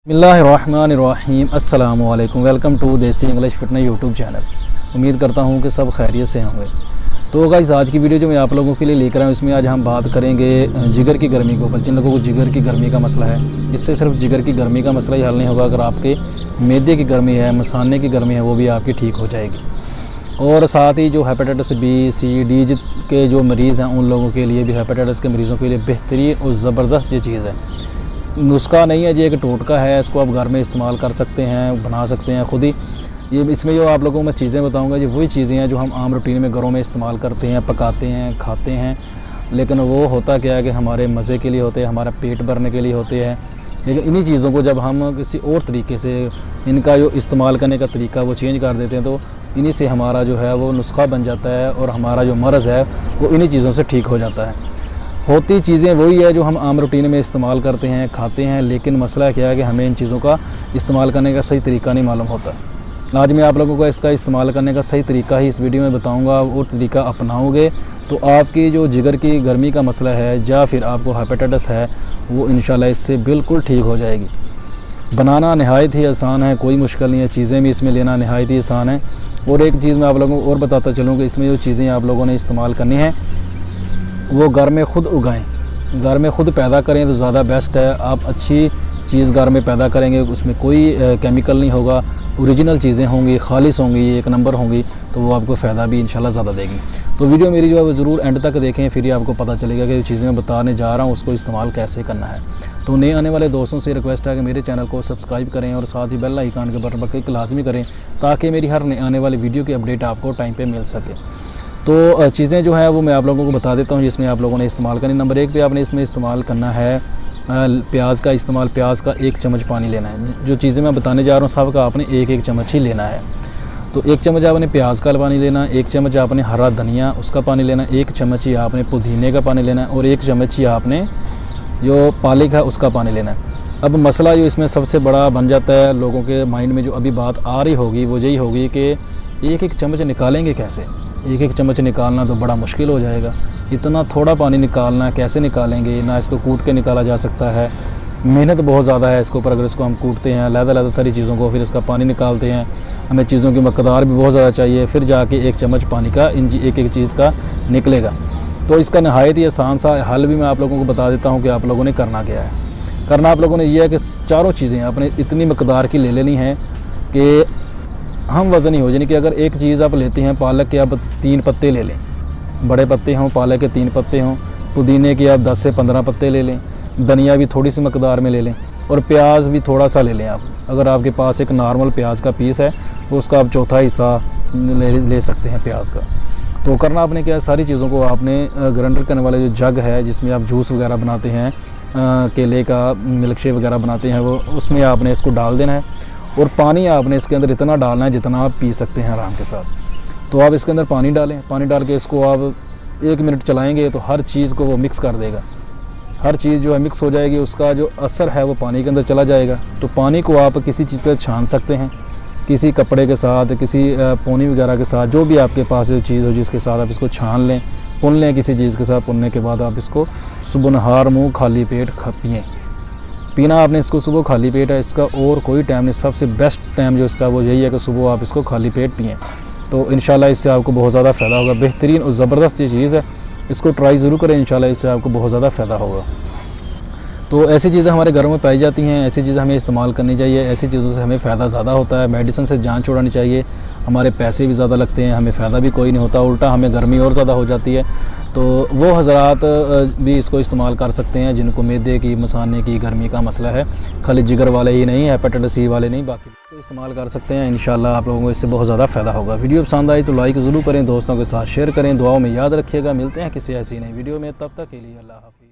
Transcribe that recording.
बिस्मिल्लाहिर्रहमानिर्रहीम अस्सलामु अलैकुम। वेलकम टू देसी इंग्लिश फिटनेस यूट्यूब चैनल। उम्मीद करता हूँ कि सब खैरियत से होंगे। तो गाइस आज की वीडियो जो मैं आप लोगों के लिए लेकर आया हूँ, इसमें आज हम बात करेंगे जिगर की गर्मी के ऊपर। जिन लोगों को जिगर की गर्मी का मसला है, इससे सिर्फ जिगर की गर्मी का मसला ही हल नहीं होगा, अगर आपके मैदे की गर्मी है, मसाने की गर्मी है, वो भी आपकी ठीक हो जाएगी। और साथ ही जो हेपेटाइटिस बी, सी, डी के जो मरीज़ हैं, उन लोगों के लिए भी, हेपेटाइटिस के मरीज़ों के लिए बेहतरीन और ज़बरदस्त ये चीज़ है। नुस्खा नहीं है, ये एक टोटका है, इसको आप घर में इस्तेमाल कर सकते हैं, बना सकते हैं खुद ही। ये इसमें जो आप लोगों को मैं चीज़ें बताऊंगा, ये वही चीज़ें हैं जो हम आम रूटीन में घरों में इस्तेमाल करते हैं, पकाते हैं, खाते हैं। लेकिन वो होता क्या है कि हमारे मज़े के लिए होते हैं, हमारा पेट भरने के लिए होते हैं। लेकिन इन्हीं चीज़ों को जब हम किसी और तरीके से, इनका जो इस्तेमाल करने का तरीका वो चेंज कर देते हैं, तो इन्हीं से हमारा जो है वो नुस्खा बन जाता है और हमारा जो मर्ज़ है वो इन्हीं चीज़ों से ठीक हो जाता है। होती चीज़ें वही है जो हम आम रूटीन में इस्तेमाल करते हैं, खाते हैं, लेकिन मसला क्या है कि हमें इन चीज़ों का इस्तेमाल करने का सही तरीका नहीं मालूम होता। आज मैं आप लोगों को इसका इस्तेमाल करने का सही तरीका ही इस वीडियो में बताऊंगा। और तरीका अपनाओगे तो आपकी जो जिगर की गर्मी का मसला है या फिर आपको हेपेटाइटिस है, वो इंशाल्लाह इससे बिल्कुल ठीक हो जाएगी। बनाना नहायत ही आसान है, कोई मुश्किल नहीं है। चीज़ें भी इसमें लेना नहायत ही आसान है। और एक चीज़ मैं आप लोगों को और बताता चलूँ कि इसमें जो चीज़ें आप लोगों ने इस्तेमाल करनी है वो घर में ख़ुद उगाएं, घर में ख़ुद पैदा करें तो ज़्यादा बेस्ट है। आप अच्छी चीज़ घर में पैदा करेंगे, उसमें कोई केमिकल नहीं होगा, ओरिजिनल चीज़ें होंगी, खालिस होंगी, एक नंबर होंगी, तो वो आपको फ़ायदा भी इंशाल्लाह ज़्यादा देगी। तो वीडियो मेरी जो है वो ज़रूर एंड तक देखें, फिर ही आपको पता चलेगा कि जो चीज़ें मैं बताने जा रहा हूँ उसको इस्तेमाल कैसे करना है। तो नए आने वाले दोस्तों से रिक्वेस्ट है कि मेरे चैनल को सब्सक्राइब करें और साथ ही बेल आइकन के बटन पर क्लिक लाजमी करें, ताकि मेरी हर नए आने वाली वीडियो की अपडेट आपको टाइम पर मिल सके। तो चीज़ें जो है वो मैं आप लोगों को बता देता हूँ जिसमें आप लोगों ने इस्तेमाल करनी। नंबर 1 पे आपने इसमें इस्तेमाल करना है प्याज का इस्तेमाल। प्याज का 1 चम्मच पानी लेना है। जो चीज़ें मैं बताने जा रहा हूँ सब का आपने 1-1 चम्मच ही लेना है। तो 1 चम्मच आपने प्याज का पानी लेना, 1 चम्मच आपने हरा धनिया उसका पानी लेना, 1 चम्मच ही आपने पुदीने का पानी लेना और 1 चम्मच ही आपने जो पालक है उसका पानी लेना है। अब मसला जो इसमें सबसे बड़ा बन जाता है लोगों के माइंड में, जो अभी बात आ रही होगी वो यही होगी कि 1-1 चम्मच निकालेंगे कैसे। 1-1 चम्मच निकालना तो बड़ा मुश्किल हो जाएगा। इतना थोड़ा पानी निकालना कैसे निकालेंगे, ना इसको कूट के निकाला जा सकता है, मेहनत बहुत ज़्यादा है इसके ऊपर। अगर इसको हम कूटते हैं अलग-अलग सारी चीज़ों को, फिर इसका पानी निकालते हैं, हमें चीज़ों की मकदार भी बहुत ज़्यादा चाहिए, फिर जाके 1 चम्मच पानी का एक चीज़ का निकलेगा। तो इसका नहायत ही आसान सा हल भी मैं आप लोगों को बता देता हूँ कि आप लोगों ने करना क्या है। करना आप लोगों ने ये है कि चारों चीज़ें आपने इतनी मकदार की ले लेनी है कि हम वज़न ही हो, यानी कि अगर एक चीज़ आप लेते हैं, पालक के आप 3 पत्ते ले लें, बड़े पत्ते हों, पालक के 3 पत्ते हों, पुदीने के आप 10 से 15 पत्ते ले लें, धनिया भी थोड़ी सी मकदार में ले लें और प्याज भी थोड़ा सा ले लें आप। अगर आपके पास एक नॉर्मल प्याज का पीस है तो उसका आप चौथा हिस्सा ले सकते हैं प्याज का। तो करना आपने क्या है, सारी चीज़ों को आपने ग्राइंडर करने वाले जो जग है जिसमें आप जूस वगैरह बनाते हैं, केले का मिल्क शेक वगैरह बनाते हैं, वो उसमें आपने इसको डाल देना है। और पानी आपने इसके अंदर इतना डालना है जितना आप पी सकते हैं आराम के साथ। तो आप इसके अंदर पानी डालें, पानी डाल के इसको आप 1 मिनट चलाएंगे तो हर चीज़ को वो मिक्स कर देगा। हर चीज़ जो है मिक्स हो जाएगी, उसका जो असर है वो पानी के अंदर चला जाएगा। तो पानी को आप किसी चीज़ से छान सकते हैं, किसी कपड़े के साथ, किसी पोनी वगैरह के साथ, जो भी आपके पास जो चीज़ हो जिसके साथ आप इसको छान लें, पुन लें किसी चीज़ के साथ। पुनने के बाद आप इसको सुबह नहार मुँह खाली पेट पिएँ। पीना आपने इसको सुबह खाली पेट है, इसका और कोई टाइम नहीं। सबसे बेस्ट टाइम जो इसका वो यही है कि सुबह आप इसको खाली पेट पिएँ। तो इंशाल्लाह इससे आपको बहुत ज़्यादा फ़ायदा होगा। बेहतरीन और ज़बरदस्त ये चीज़ है, इसको ट्राई ज़रूर करें, इंशाल्लाह इससे आपको बहुत ज़्यादा फ़ायदा होगा। तो ऐसी चीज़ें हमारे घरों में पाई जाती हैं, ऐसी चीज़ें हमें इस्तेमाल करनी चाहिए। ऐसी चीज़ों से हमें फ़ायदा ज़्यादा होता है। मेडिसिन से जान छुड़ानी चाहिए, हमारे पैसे भी ज़्यादा लगते हैं, हमें फ़ायदा भी कोई नहीं होता, उल्टा हमें गर्मी और ज़्यादा हो जाती है। तो वो हज़रात भी इसको इस्तेमाल कर सकते हैं जिनको मैदे की, मसाने की गर्मी का मसला है। खाली जिगर वाले ही नहीं, हेपेटाइटिस सी वाले नहीं, बाकी तो इस्तेमाल कर सकते हैं। इंशाल्लाह आप लोगों को इससे बहुत ज़्यादा फ़ायदा होगा। वीडियो पसंद आई तो लाइक ज़रूर करें, दोस्तों के साथ शेयर करें, दुआओं में याद रखिएगा। मिलते हैं किसी ऐसी नई वीडियो में, तब तक के लिए अल्लाह हाफ़िज़।